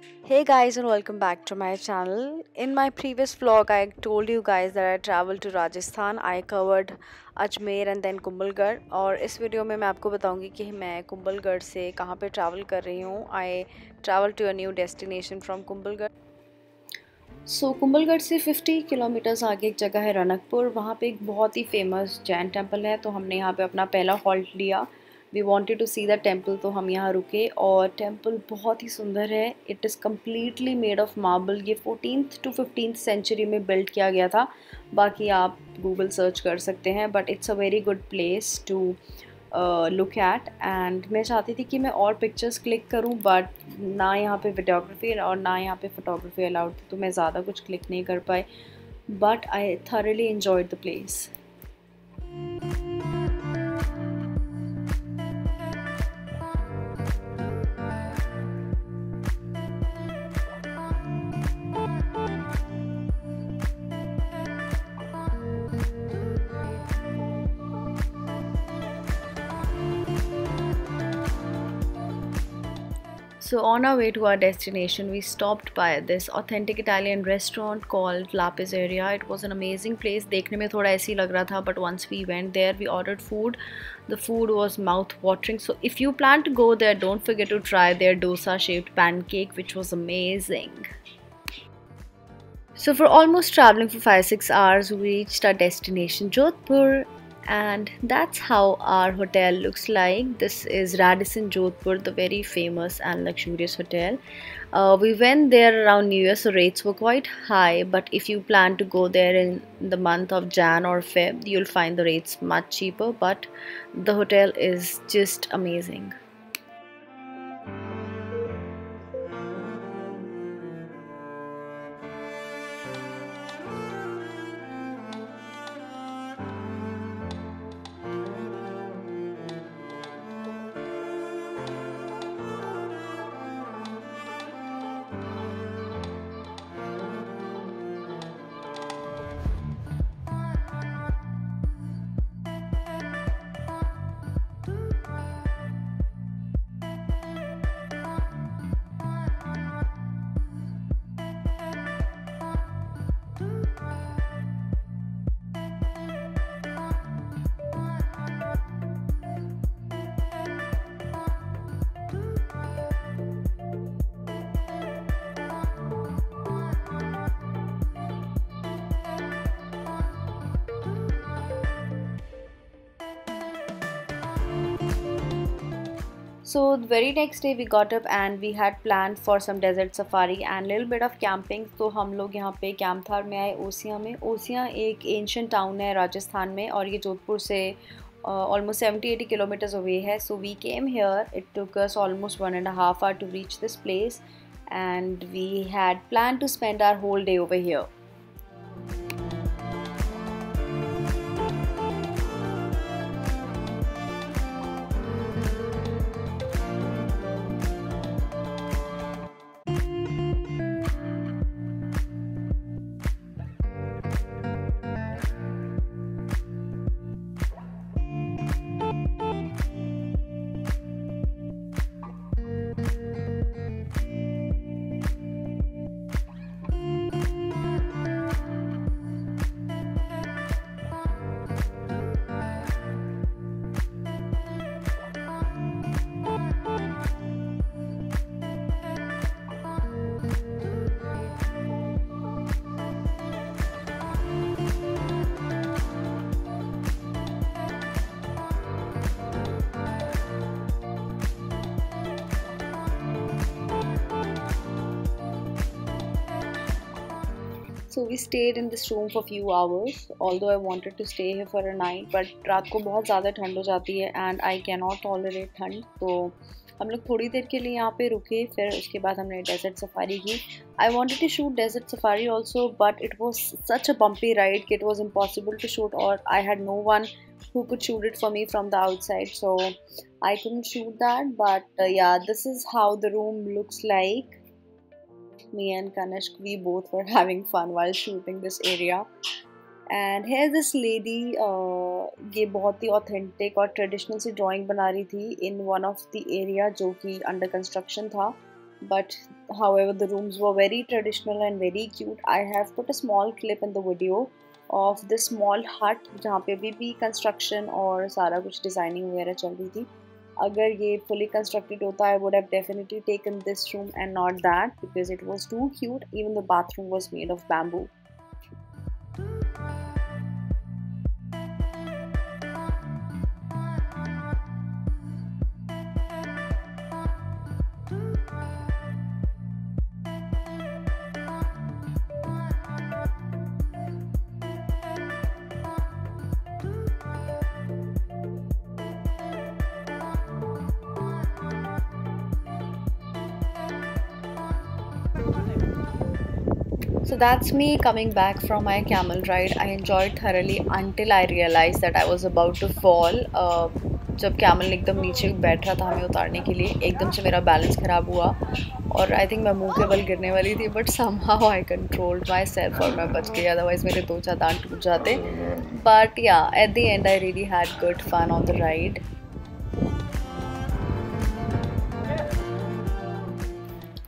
Hey guys, and welcome back to my channel. In my previous vlog I told you guys that I traveled to Rajasthan. I covered Ajmer and then Kumbhalgarh, और इस video में मैं आपको बताऊंगी कि मैं कुंभलगढ़ से कहाँ पे ट्रैवल कर रही हूँ. I travel to a new destination from Kumbhalgarh. Kumbhalgarh से 50 किलोमीटर्स आगे एक जगह है रनकपुर. वहाँ पे एक बहुत ही फेमस जैन टेम्पल है, तो हमने यहाँ पे अपना पहला हॉल्ट लिया. We wanted to see the temple, तो हम यहाँ रुके. और टेम्पल बहुत ही सुंदर है. It is completely made of marble. ये 14th to 15th सेंचुरी में बिल्ड किया गया था. बाकी आप गूगल सर्च कर सकते हैं, but it's a very good place to look at. And मैं चाहती थी कि मैं और पिक्चर्स क्लिक करूं, बट ना यहाँ पे वीडियोग्राफी और ना यहाँ पे फ़ोटोग्राफी अलाउड थी, तो मैं ज़्यादा कुछ क्लिक नहीं कर पाई. But I thoroughly enjoyed the place. So on our way to our destination, we stopped by this authentic Italian restaurant called La Pizzeria. It was an amazing place. देखने में थोड़ा ऐसी लग रहा था, but once we went there, we ordered food. The food was mouth-watering. So if you plan to go there, don't forget to try their dosa-shaped pancake, which was amazing. So for almost traveling for 5-6 hours, we reached our destination, Jodhpur. And that's how our hotel looks like. This is Radisson Jodhpur, the very famous and luxurious hotel. We went there around New Year, so rates were quite high, but if you plan to go there in the month of Jan or Feb, you'll find the rates much cheaper, but the hotel is just amazing. So the very next day we got up and we had planned for some desert safari and little bit of camping. तो हम लोग यहाँ पे कैंपथार में आए, ओसिया में. ओसिया एक ancient town है राजस्थान में, और ये जोधपुर से almost 70-80 kilometers away है. So we came here. It took us almost 1.5 hours to reach this place, and we had planned to spend our whole day over here. So we stayed in this room for few hours. Although I wanted to stay here for a night, but रात को बहुत ज़्यादा ठंड हो जाती है and I cannot tolerate ठंड. तो हम लोग थोड़ी देर के लिए यहाँ पे रुके, फिर उसके बाद हमने डेजर्ट सफारी की. I wanted to shoot desert safari also, but it was such a bumpy ride that it was impossible to shoot, or I had no one who could shoot it for me from the outside, so I couldn't shoot that. But yeah, this is how the room looks like. Me and Kanishk, we both were having fun while shooting this area. And here this lady, ये बहुत ही authentic और traditional सी drawing बना रही थी in one of the area जो कि अंडर कंस्ट्रक्शन था. but however the rooms were very traditional and very cute. I have put a small clip in the video of this small hut जहाँ पे अभी भी construction और सारा कुछ designing वगैरह चल रही थी. अगर ये fully constructed होता, I would have definitely taken this room and not that, because it was too cute. Even the bathroom was made of bamboo. So that's me coming back from my camel ride. I enjoyed thoroughly until I realized that I was about to fall. जब camel एकदम नीचे बैठ रहा था हमें उतारने के लिए, एकदम से मेरा बैलेंस ख़राब हुआ और आई थिंक मैं मुंह के बल गिरने वाली थी, but somehow I controlled my self और मैं बच गई, अदरवाइज़ मेरे 2-4 दांत टूट जाते. But yeah at the end I really had good fun on the ride.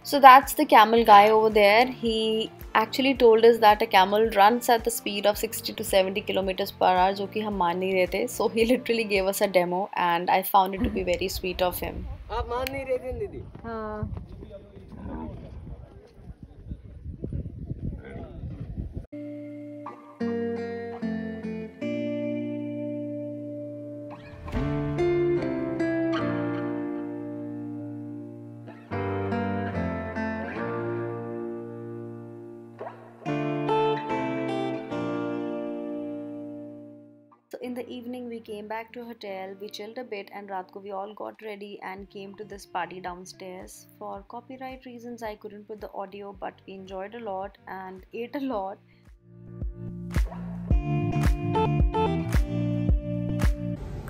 So that's the camel guy over there. He actually told us that a camel runs at the speed of 60 to 70 kilometers per hour, जो कि हम मान नहीं रहे थे. So he literally gave us a demo and I found it to be very sweet of him. आप मान नहीं रहे थे दीदी? हाँ. So in the evening we came back to hotel, we chilled a bit, and रात को we all got ready and came to this party downstairs. For copyright reasons I couldn't put the audio, but we enjoyed a lot and ate a lot.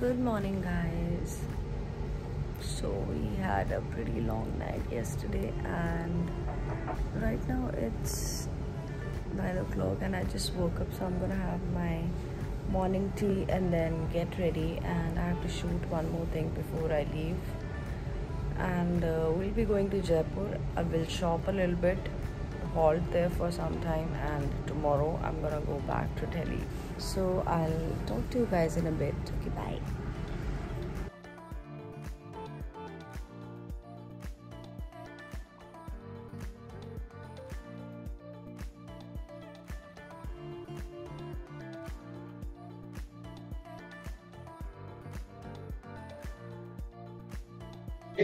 Good morning guys. So we had a pretty long night yesterday and right now it's 9 o'clock and I just woke up, so I'm gonna have my morning tea and then get ready, and I have to shoot one more thing before I leave. And we'll be going to Jaipur. I will shop a little bit, halt there for some time, and tomorrow I'm gonna go back to Delhi. So I'll talk to you guys in a bit. Okay, bye.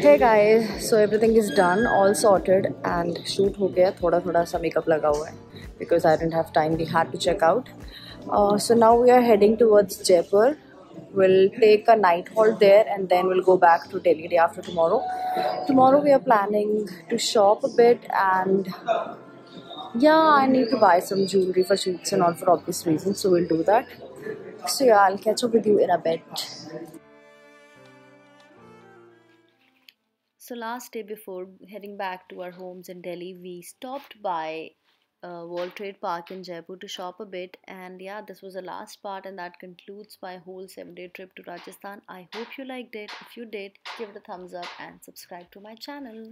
Hey guys, so everything is done, all sorted, and shoot हो गया. थोड़ा सा makeup लगा हुआ है because I didn't have time. We had to check out. So now we are heading towards Jaipur. We'll take a night halt there and then we'll go back to Delhi day after tomorrow. Tomorrow we are planning to shop a bit, and yeah, I need to buy some jewelry for shoots and all for obvious reasons, so we'll do that. So yeah, I'll catch up with you in a bit. So last day before heading back to our homes in Delhi, we stopped by World Trade Park in Jaipur to shop a bit, and yeah, this was the last part, and that concludes my whole 7-day trip to Rajasthan. I hope you liked it. If you did, give it a thumbs up and subscribe to my channel.